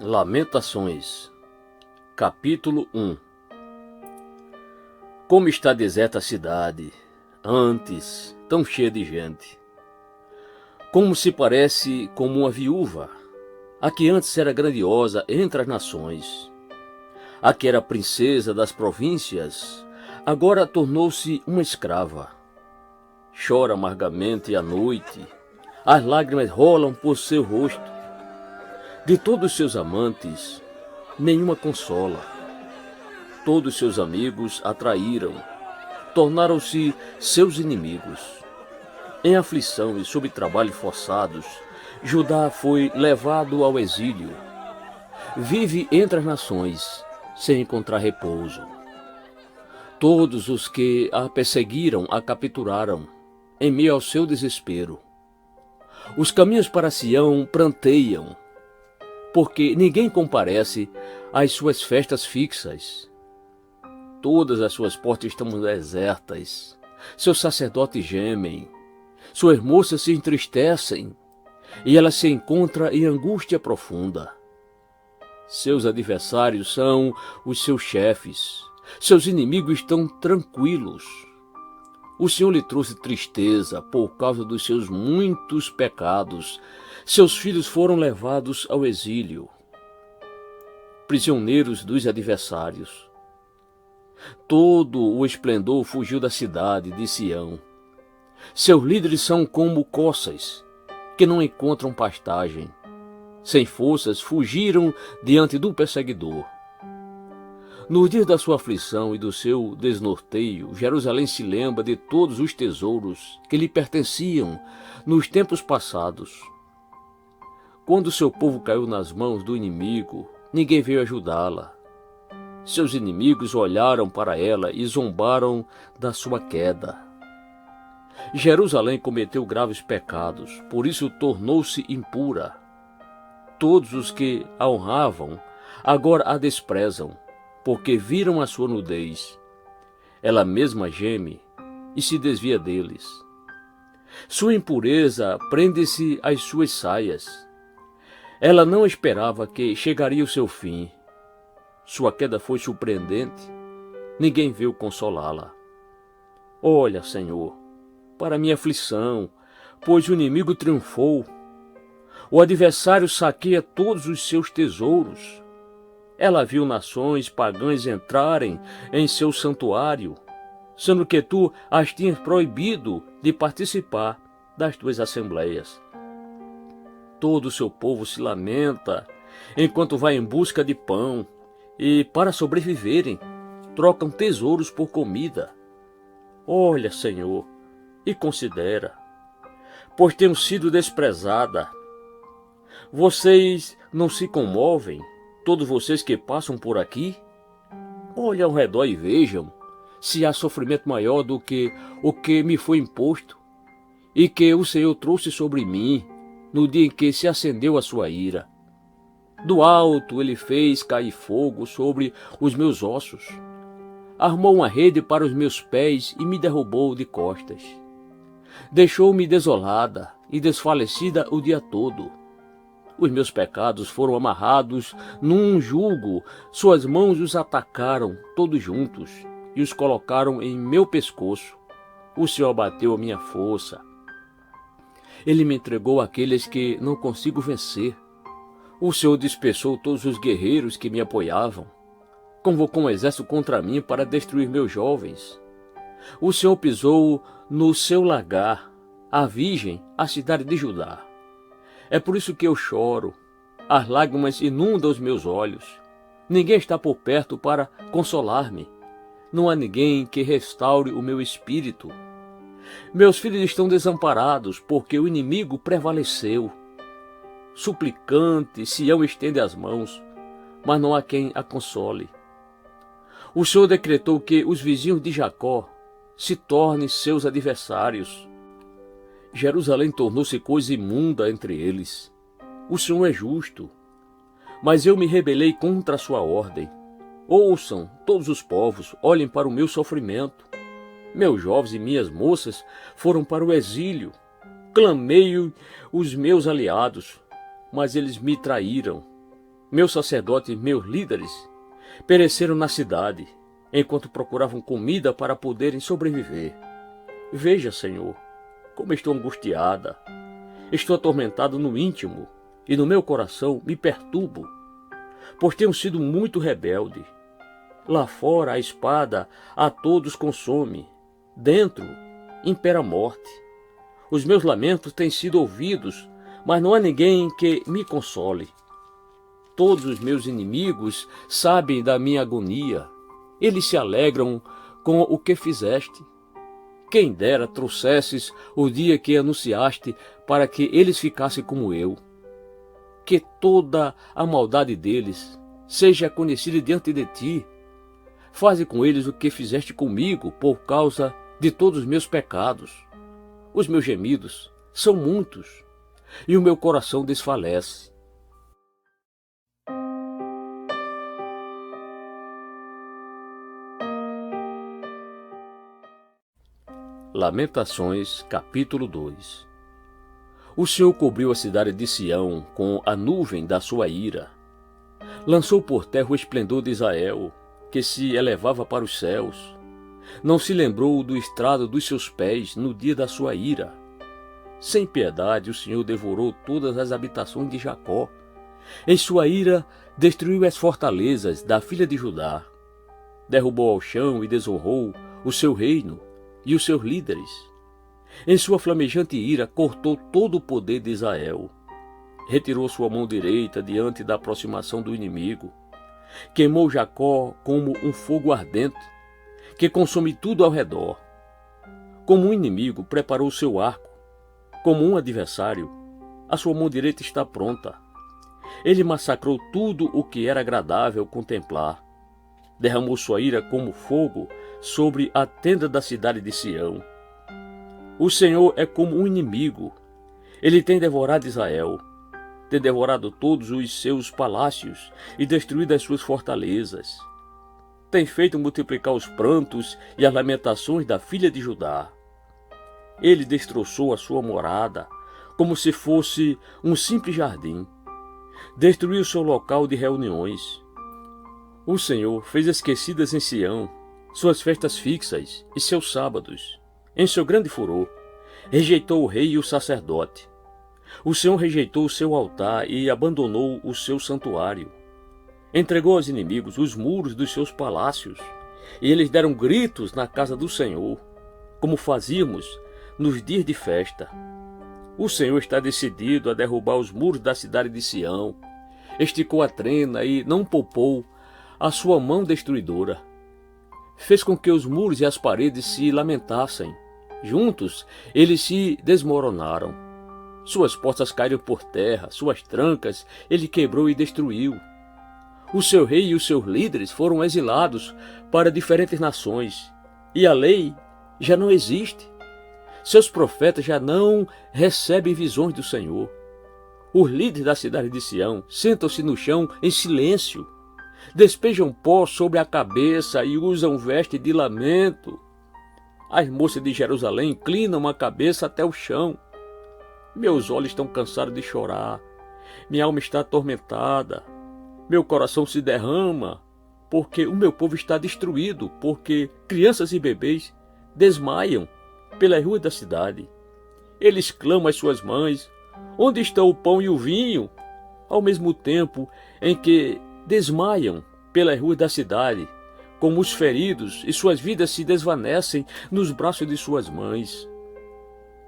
Lamentações, capítulo 1. Como está deserta a cidade, antes tão cheia de gente. Como se parece como uma viúva, a que antes era grandiosa entre as nações. A que era princesa das províncias, agora tornou-se uma escrava. Chora amargamente à noite, as lágrimas rolam por seu rosto. De todos seus amantes, nenhuma consola. Todos seus amigos a traíram, tornaram-se seus inimigos. Em aflição e sob trabalho forçados, Judá foi levado ao exílio. Vive entre as nações, sem encontrar repouso. Todos os que a perseguiram a capturaram, em meio ao seu desespero. Os caminhos para Sião pranteiam, porque ninguém comparece às suas festas fixas. Todas as suas portas estão desertas, seus sacerdotes gemem, suas moças se entristecem, e ela se encontra em angústia profunda. Seus adversários são os seus chefes, seus inimigos estão tranquilos. O Senhor lhe trouxe tristeza por causa dos seus muitos pecados. Seus filhos foram levados ao exílio, prisioneiros dos adversários. Todo o esplendor fugiu da cidade de Sião. Seus líderes são como corças, que não encontram pastagem. Sem forças, fugiram diante do perseguidor. No dia da sua aflição e do seu desnorteio, Jerusalém se lembra de todos os tesouros que lhe pertenciam nos tempos passados. Quando seu povo caiu nas mãos do inimigo, ninguém veio ajudá-la. Seus inimigos olharam para ela e zombaram da sua queda. Jerusalém cometeu graves pecados, por isso tornou-se impura. Todos os que a honravam agora a desprezam, porque viram a sua nudez. Ela mesma geme e se desvia deles. Sua impureza prende-se às suas saias. Ela não esperava que chegaria o seu fim. Sua queda foi surpreendente. Ninguém veio consolá-la. Olha, Senhor, para minha aflição, pois o inimigo triunfou. O adversário saqueia todos os seus tesouros. Ela viu nações pagãs entrarem em seu santuário, sendo que tu as tinhas proibido de participar das tuas assembleias. Todo o seu povo se lamenta enquanto vai em busca de pão e, para sobreviverem, trocam tesouros por comida. Olha, Senhor, e considera, pois tenho sido desprezada. Vocês não se comovem, todos vocês que passam por aqui? Olhem ao redor e vejam se há sofrimento maior do que o que me foi imposto e que o Senhor trouxe sobre mim no dia em que se acendeu a sua ira. Do alto ele fez cair fogo sobre os meus ossos. Armou uma rede para os meus pés e me derrubou de costas. Deixou-me desolada e desfalecida o dia todo. Os meus pecados foram amarrados num jugo, suas mãos os atacaram todos juntos e os colocaram em meu pescoço. O Senhor abateu a minha força. Ele me entregou àqueles que não consigo vencer. O Senhor dispersou todos os guerreiros que me apoiavam. Convocou um exército contra mim para destruir meus jovens. O Senhor pisou no seu lagar, a virgem, a cidade de Judá. É por isso que eu choro. As lágrimas inundam os meus olhos. Ninguém está por perto para consolar-me. Não há ninguém que restaure o meu espírito. Meus filhos estão desamparados, porque o inimigo prevaleceu. Suplicante, Sião estende as mãos, mas não há quem a console. O Senhor decretou que os vizinhos de Jacó se tornem seus adversários. Jerusalém tornou-se coisa imunda entre eles. O Senhor é justo, mas eu me rebelei contra a sua ordem. Ouçam, todos os povos, olhem para o meu sofrimento. Meus jovens e minhas moças foram para o exílio. Clamei os meus aliados, mas eles me traíram. Meus sacerdotes, meus líderes, pereceram na cidade, enquanto procuravam comida para poderem sobreviver. Veja, Senhor, como estou angustiada. Estou atormentado no íntimo, e no meu coração me perturbo, pois tenho sido muito rebelde. Lá fora a espada a todos consome, dentro impera a morte. Os meus lamentos têm sido ouvidos, mas não há ninguém que me console. Todos os meus inimigos sabem da minha agonia. Eles se alegram com o que fizeste. Quem dera trouxesses o dia que anunciaste para que eles ficassem como eu. Que toda a maldade deles seja conhecida diante de ti. Faze com eles o que fizeste comigo por causa de todos os meus pecados. Os meus gemidos são muitos e o meu coração desfalece. Lamentações, capítulo 2. O Senhor cobriu a cidade de Sião com a nuvem da sua ira. Lançou por terra o esplendor de Israel, que se elevava para os céus. Não se lembrou do estrado dos seus pés no dia da sua ira. Sem piedade o Senhor devorou todas as habitações de Jacó. Em sua ira destruiu as fortalezas da filha de Judá. Derrubou ao chão e desonrou o seu reino e os seus líderes. Em sua flamejante ira cortou todo o poder de Israel. Retirou sua mão direita diante da aproximação do inimigo. Queimou Jacó como um fogo ardente, que consome tudo ao redor. Como um inimigo preparou seu arco, como um adversário, a sua mão direita está pronta. Ele massacrou tudo o que era agradável contemplar. Derramou sua ira como fogo sobre a tenda da cidade de Sião. O Senhor é como um inimigo. Ele tem devorado Israel, tem devorado todos os seus palácios e destruído as suas fortalezas. Tem feito multiplicar os prantos e as lamentações da filha de Judá. Ele destroçou a sua morada, como se fosse um simples jardim. Destruiu seu local de reuniões. O Senhor fez esquecidas em Sião suas festas fixas e seus sábados. Em seu grande furor, rejeitou o rei e o sacerdote. O Senhor rejeitou o seu altar e abandonou o seu santuário. Entregou aos inimigos os muros dos seus palácios, e eles deram gritos na casa do Senhor, como fazíamos nos dias de festa. O Senhor está decidido a derrubar os muros da cidade de Sião. Esticou a trena e não poupou a sua mão destruidora. Fez com que os muros e as paredes se lamentassem. Juntos, eles se desmoronaram. Suas portas caíram por terra, suas trancas ele quebrou e destruiu. O seu rei e os seus líderes foram exilados para diferentes nações, e a lei já não existe. Seus profetas já não recebem visões do Senhor. Os líderes da cidade de Sião sentam-se no chão em silêncio, despejam pó sobre a cabeça e usam veste de lamento. As moças de Jerusalém inclinam a cabeça até o chão. Meus olhos estão cansados de chorar. Minha alma está atormentada. Meu coração se derrama, porque o meu povo está destruído, porque crianças e bebês desmaiam pelas ruas da cidade. Eles clamam às suas mães: onde estão o pão e o vinho? Ao mesmo tempo em que desmaiam pelas ruas da cidade, como os feridos, e suas vidas se desvanecem nos braços de suas mães.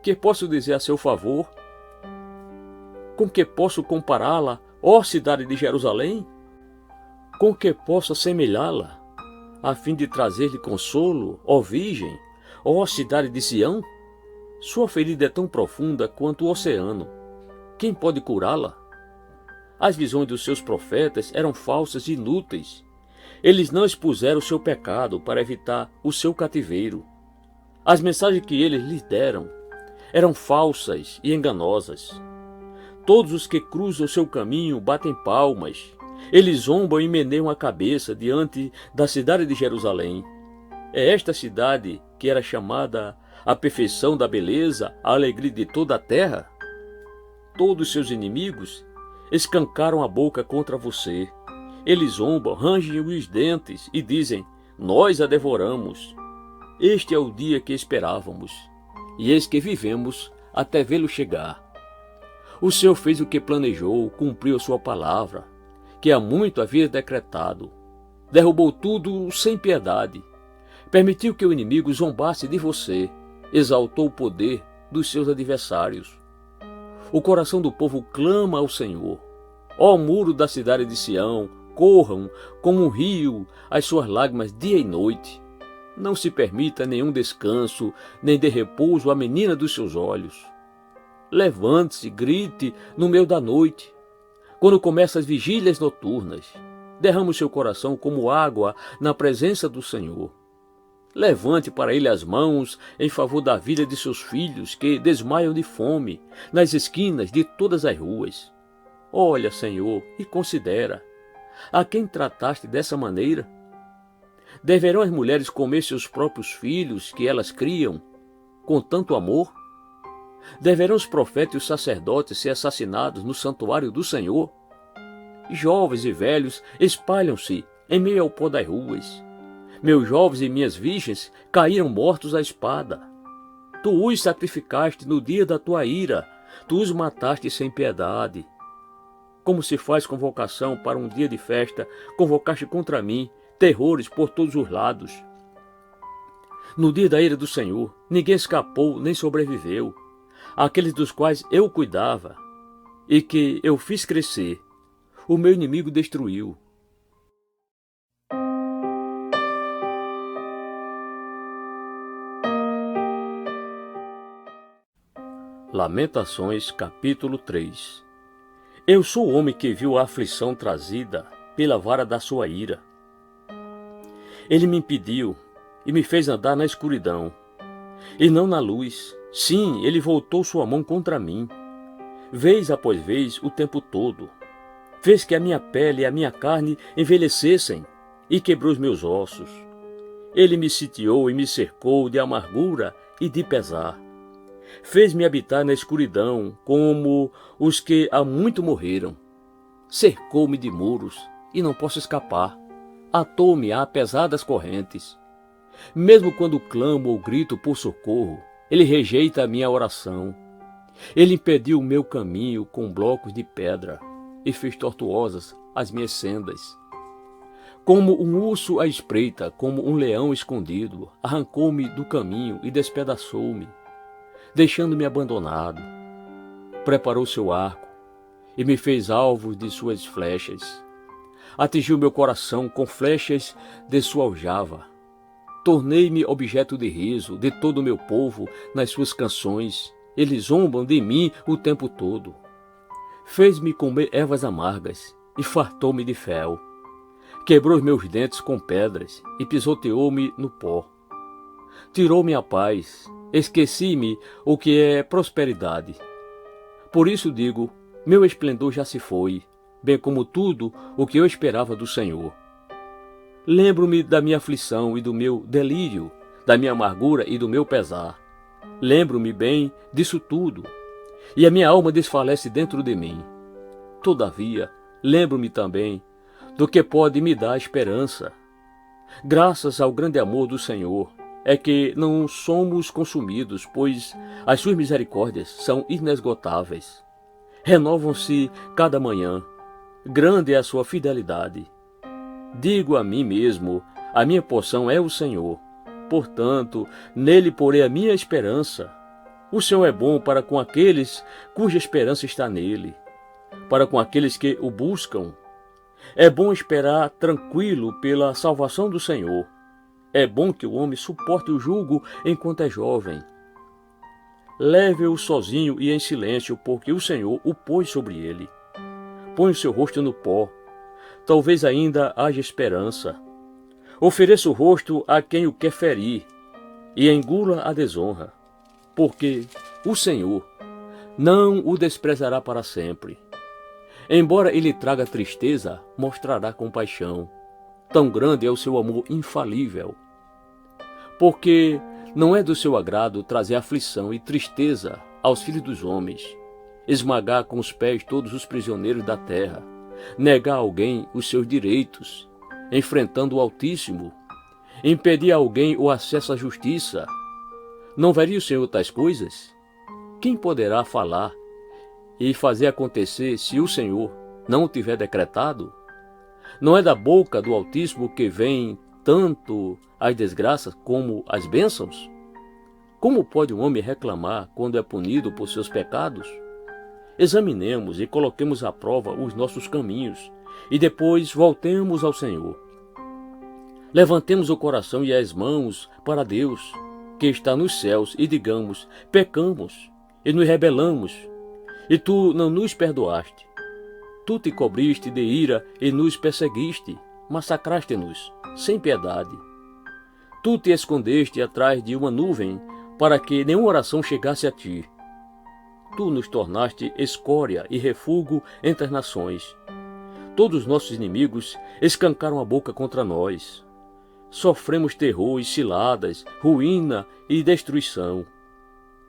Que posso dizer a seu favor? Com que posso compará-la, ó cidade de Jerusalém? Com que posso assemelhá-la, a fim de trazer-lhe consolo, ó virgem, ó cidade de Sião? Sua ferida é tão profunda quanto o oceano. Quem pode curá-la? As visões dos seus profetas eram falsas e inúteis. Eles não expuseram o seu pecado para evitar o seu cativeiro. As mensagens que eles lhes deram eram falsas e enganosas. Todos os que cruzam o seu caminho batem palmas. Eles zombam e meneiam a cabeça diante da cidade de Jerusalém. É esta cidade que era chamada a perfeição da beleza, a alegria de toda a terra? Todos seus inimigos escancaram a boca contra você. Eles zombam, rangem os dentes e dizem: nós a devoramos. Este é o dia que esperávamos, e eis que vivemos até vê-lo chegar. O Senhor fez o que planejou, cumpriu a sua palavra, que há muito havia decretado. Derrubou tudo sem piedade. Permitiu que o inimigo zombasse de você. Exaltou o poder dos seus adversários. O coração do povo clama ao Senhor. Ó muro da cidade de Sião, corram como um rio as suas lágrimas dia e noite. Não se permita nenhum descanso, nem dê repouso à menina dos seus olhos. Levante-se, grite no meio da noite, quando começam as vigílias noturnas. Derrame o seu coração como água na presença do Senhor. Levante para ele as mãos em favor da vida de seus filhos que desmaiam de fome nas esquinas de todas as ruas. Olha, Senhor, e considera: a quem trataste dessa maneira? Deverão as mulheres comer seus próprios filhos que elas criam com tanto amor? Deverão os profetas e os sacerdotes ser assassinados no santuário do Senhor? Jovens e velhos espalham-se em meio ao pó das ruas. Meus jovens e minhas virgens caíram mortos à espada. Tu os sacrificaste no dia da tua ira, tu os mataste sem piedade. Como se faz convocação para um dia de festa, convocaste contra mim terrores por todos os lados. No dia da ira do Senhor, ninguém escapou nem sobreviveu. Aqueles dos quais eu cuidava e que eu fiz crescer, o meu inimigo destruiu. Lamentações, capítulo 3. Eu sou o homem que viu a aflição trazida pela vara da sua ira. Ele me impediu e me fez andar na escuridão, e não na luz. Sim, ele voltou sua mão contra mim, vez após vez, o tempo todo. Fez que a minha pele e a minha carne envelhecessem e quebrou os meus ossos. Ele me sitiou e me cercou de amargura e de pesar. Fez-me habitar na escuridão como os que há muito morreram. Cercou-me de muros e não posso escapar. Atou-me a pesadas correntes. Mesmo quando clamo ou grito por socorro, ele rejeita a minha oração. Ele impediu o meu caminho com blocos de pedra e fez tortuosas as minhas sendas. Como um urso à espreita, como um leão escondido, arrancou-me do caminho e despedaçou-me, deixando-me abandonado. Preparou seu arco e me fez alvo de suas flechas. Atingiu meu coração com flechas de sua aljava. Tornei-me objeto de riso de todo o meu povo nas suas canções. Eles zombam de mim o tempo todo. Fez-me comer ervas amargas e fartou-me de fel. Quebrou os meus dentes com pedras e pisoteou-me no pó. Tirou-me a paz, esqueci-me o que é prosperidade. Por isso digo, meu esplendor já se foi, bem como tudo o que eu esperava do Senhor. Lembro-me da minha aflição e do meu delírio, da minha amargura e do meu pesar. Lembro-me bem disso tudo, e a minha alma desfalece dentro de mim. Todavia, lembro-me também do que pode me dar esperança. Graças ao grande amor do Senhor, é que não somos consumidos, pois as suas misericórdias são inesgotáveis. Renovam-se cada manhã. Grande é a sua fidelidade. Digo a mim mesmo, a minha porção é o Senhor. Portanto, nele porei a minha esperança. O Senhor é bom para com aqueles cuja esperança está nele, para com aqueles que o buscam. É bom esperar tranquilo pela salvação do Senhor. É bom que o homem suporte o jugo enquanto é jovem. Leve-o sozinho e em silêncio, porque o Senhor o pôs sobre ele. Põe o seu rosto no pó. Talvez ainda haja esperança. Ofereça o rosto a quem o quer ferir e engula a desonra, porque o Senhor não o desprezará para sempre. Embora ele traga tristeza, mostrará compaixão. Tão grande é o seu amor infalível. Porque não é do seu agrado trazer aflição e tristeza aos filhos dos homens. esmagar com os pés todos os prisioneiros da terra, negar a alguém os seus direitos, enfrentando o Altíssimo, impedir a alguém o acesso à justiça. Não veria o Senhor tais coisas? Quem poderá falar e fazer acontecer se o Senhor não o tiver decretado? Não é da boca do Altíssimo que vem tanto as desgraças como as bênçãos? Como pode um homem reclamar quando é punido por seus pecados? Examinemos e coloquemos à prova os nossos caminhos, e depois voltemos ao Senhor. Levantemos o coração e as mãos para Deus, que está nos céus, e digamos: pecamos e nos rebelamos, e tu não nos perdoaste. Tu te cobriste de ira e nos perseguiste, massacraste-nos sem piedade. Tu te escondeste atrás de uma nuvem para que nenhuma oração chegasse a ti. Tu nos tornaste escória e refúgio entre as nações. Todos os nossos inimigos escancaram a boca contra nós. Sofremos terror e ciladas, ruína e destruição.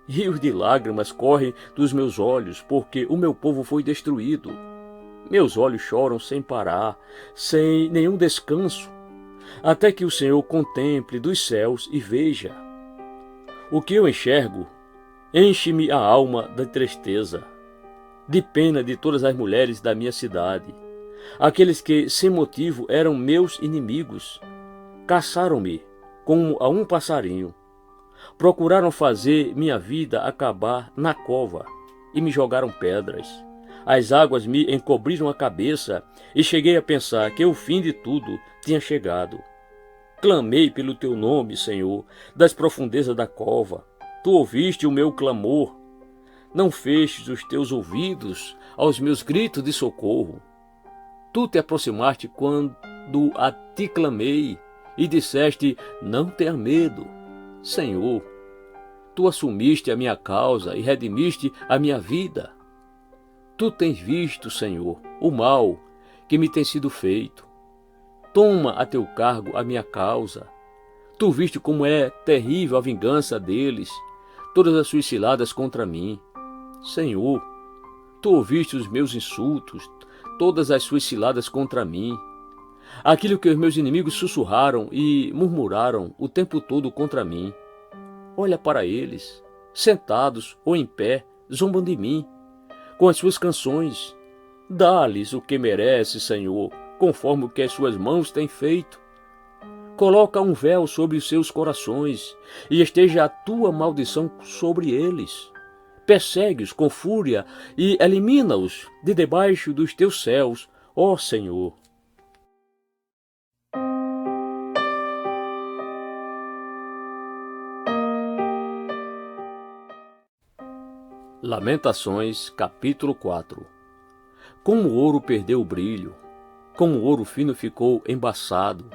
Rios de lágrimas correm dos meus olhos, porque o meu povo foi destruído. Meus olhos choram sem parar, sem nenhum descanso, até que o Senhor contemple dos céus e veja. O que eu enxergo enche-me a alma de tristeza, de pena de todas as mulheres da minha cidade. Aqueles que, sem motivo, eram meus inimigos, caçaram-me como a um passarinho. Procuraram fazer minha vida acabar na cova e me jogaram pedras. As águas me encobriram a cabeça e cheguei a pensar que o fim de tudo tinha chegado. Clamei pelo teu nome, Senhor, das profundezas da cova. Tu ouviste o meu clamor. Não fechtes os teus ouvidos aos meus gritos de socorro. Tu te aproximaste quando a ti clamei e disseste: não tenha medo. Senhor, tu assumiste a minha causa e redimiste a minha vida. Tu tens visto, Senhor, o mal que me tem sido feito. Toma a teu cargo a minha causa. Tu viste como é terrível a vingança deles, todas as suas ciladas contra mim. Senhor, tu ouviste os meus insultos, todas as suas ciladas contra mim. Aquilo que os meus inimigos sussurraram e murmuraram o tempo todo contra mim. Olha para eles, sentados ou em pé, zombam de mim, com as suas canções. Dá-lhes o que merece, Senhor, conforme o que as suas mãos têm feito. Coloca um véu sobre os seus corações, e esteja a tua maldição sobre eles. Persegue-os com fúria e elimina-os de debaixo dos teus céus, ó Senhor. Lamentações, capítulo 4. Como o ouro perdeu o brilho, como o ouro fino ficou embaçado.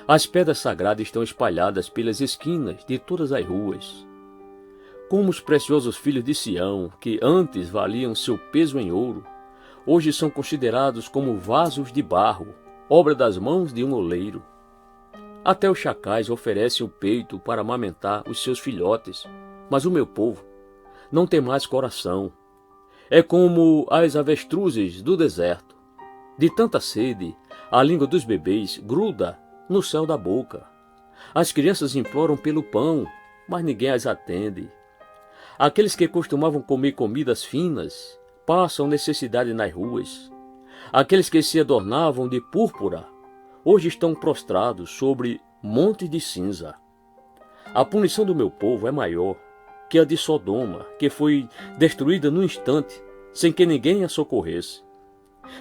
As pedras sagradas estão espalhadas pelas esquinas de todas as ruas. Como os preciosos filhos de Sião, que antes valiam seu peso em ouro, hoje são considerados como vasos de barro, obra das mãos de um oleiro. Até os chacais oferecem o peito para amamentar os seus filhotes, mas o meu povo não tem mais coração. É como as avestruzes do deserto. De tanta sede, a língua dos bebês gruda no céu da boca. As crianças imploram pelo pão, mas ninguém as atende. Aqueles que costumavam comer comidas finas passam necessidade nas ruas. Aqueles que se adornavam de púrpura hoje estão prostrados sobre montes de cinza. A punição do meu povo é maior que a de Sodoma, que foi destruída num instante, sem que ninguém a socorresse.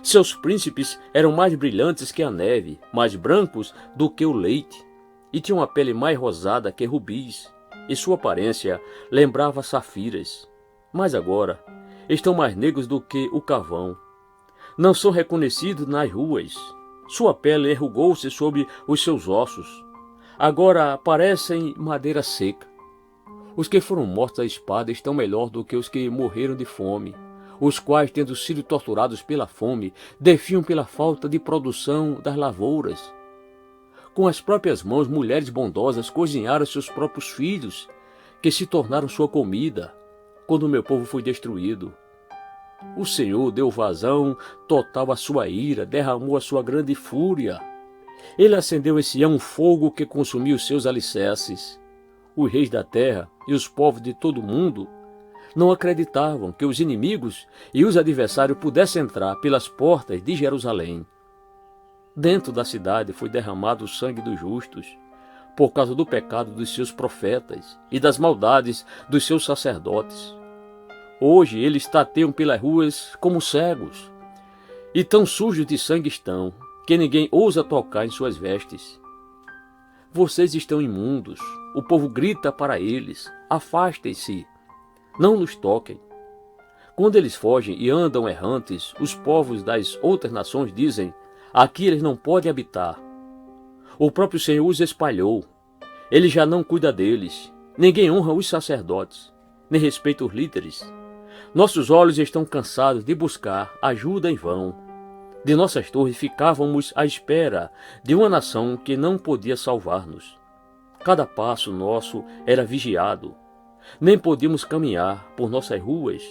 Seus príncipes eram mais brilhantes que a neve, mais brancos do que o leite, e tinham a pele mais rosada que rubis, e sua aparência lembrava safiras. Mas agora estão mais negros do que o carvão. Não são reconhecidos nas ruas. Sua pele enrugou-se sobre os seus ossos. Agora parecem madeira seca. Os que foram mortos à espada estão melhor do que os que morreram de fome, os quais, tendo sido torturados pela fome, defiam pela falta de produção das lavouras. Com as próprias mãos, mulheres bondosas cozinharam seus próprios filhos, que se tornaram sua comida, quando o meu povo foi destruído. O Senhor deu vazão total à sua ira, derramou a sua grande fúria. Ele acendeu em Sião um fogo que consumiu os seus alicerces. Os reis da terra e os povos de todo o mundo não acreditavam que os inimigos e os adversários pudessem entrar pelas portas de Jerusalém. Dentro da cidade foi derramado o sangue dos justos, por causa do pecado dos seus profetas e das maldades dos seus sacerdotes. Hoje eles tateiam pelas ruas como cegos, e tão sujos de sangue estão, que ninguém ousa tocar em suas vestes. Vocês estão imundos, o povo grita para eles, afastem-se, não nos toquem. Quando eles fogem e andam errantes, os povos das outras nações dizem, aqui eles não podem habitar. O próprio Senhor os espalhou, ele já não cuida deles, ninguém honra os sacerdotes, nem respeita os líderes. Nossos olhos estão cansados de buscar ajuda em vão. De nossas torres ficávamos à espera de uma nação que não podia salvar-nos. Cada passo nosso era vigiado. Nem podíamos caminhar por nossas ruas.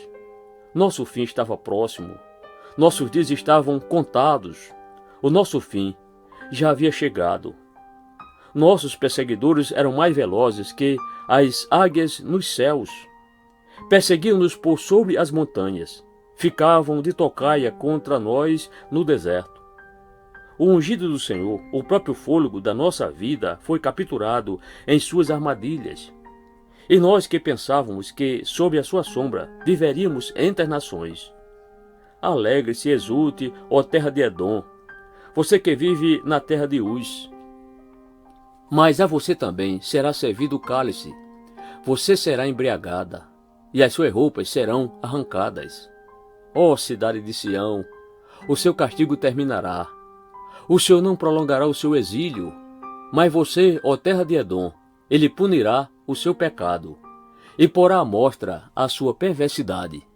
Nosso fim estava próximo. Nossos dias estavam contados. O nosso fim já havia chegado. Nossos perseguidores eram mais velozes que as águias nos céus. Perseguiam-nos por sobre as montanhas. Ficavam de tocaia contra nós no deserto. O ungido do Senhor, o próprio fôlego da nossa vida, foi capturado em suas armadilhas. E nós que pensávamos que, sob a sua sombra, viveríamos entre as nações. Alegre-se e exulte, ó terra de Edom, você que vive na terra de Uz. Mas a você também será servido o cálice. Você será embriagada, e as suas roupas serão arrancadas. Ó cidade de Sião, o seu castigo terminará. O Senhor não prolongará o seu exílio, mas você, ó terra de Edom, ele punirá o seu pecado e porá à mostra a sua perversidade.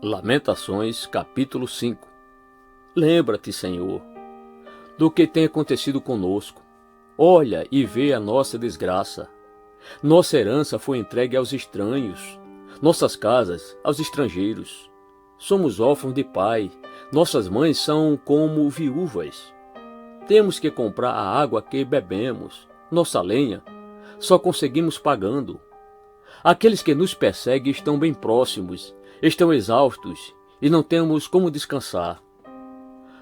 Lamentações, capítulo 5. Lembra-te, Senhor, do que tem acontecido conosco. Olha e vê a nossa desgraça. Nossa herança foi entregue aos estranhos, nossas casas aos estrangeiros. Somos órfãos de pai, nossas mães são como viúvas. Temos que comprar a água que bebemos, nossa lenha só conseguimos pagando. Aqueles que nos perseguem estão bem próximos, estão exaustos e não temos como descansar.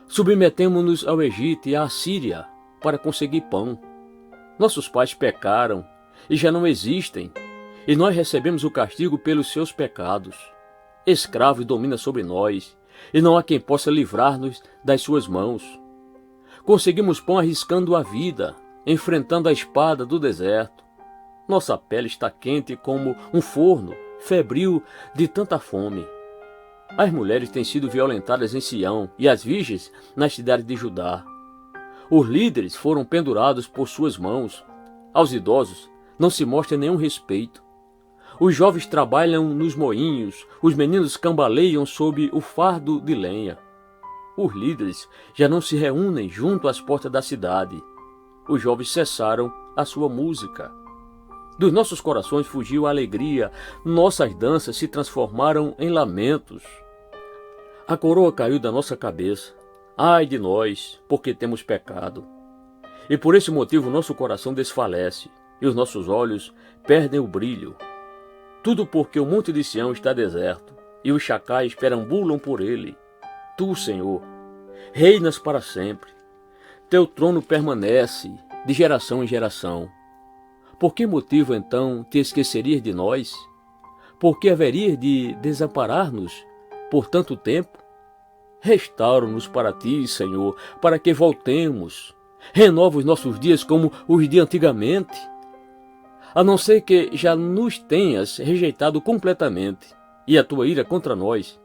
Submetemo-nos ao Egito e à Síria para conseguir pão. Nossos pais pecaram e já não existem, e nós recebemos o castigo pelos seus pecados. Escravos domina sobre nós, e não há quem possa livrar-nos das suas mãos. Conseguimos pão arriscando a vida, enfrentando a espada do deserto. Nossa pele está quente como um forno, febril de tanta fome. As mulheres têm sido violentadas em Sião e as virgens nas cidades de Judá. Os líderes foram pendurados por suas mãos. Aos idosos não se mostra nenhum respeito. Os jovens trabalham nos moinhos, os meninos cambaleiam sob o fardo de lenha. Os líderes já não se reúnem junto às portas da cidade. Os jovens cessaram a sua música. Dos nossos corações fugiu a alegria, nossas danças se transformaram em lamentos. A coroa caiu da nossa cabeça. Ai de nós, porque temos pecado. E por esse motivo nosso coração desfalece, e os nossos olhos perdem o brilho. Tudo porque o monte de Sião está deserto, e os chacais perambulam por ele. Tu, Senhor, reinas para sempre. Teu trono permanece de geração em geração. Por que motivo, então, te esquecerias de nós? Por que haverias de desamparar-nos por tanto tempo? Restaura-nos para ti, Senhor, para que voltemos. Renova os nossos dias como os de antigamente. A não ser que já nos tenhas rejeitado completamente, e a tua ira contra nós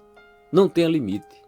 não tenha limite.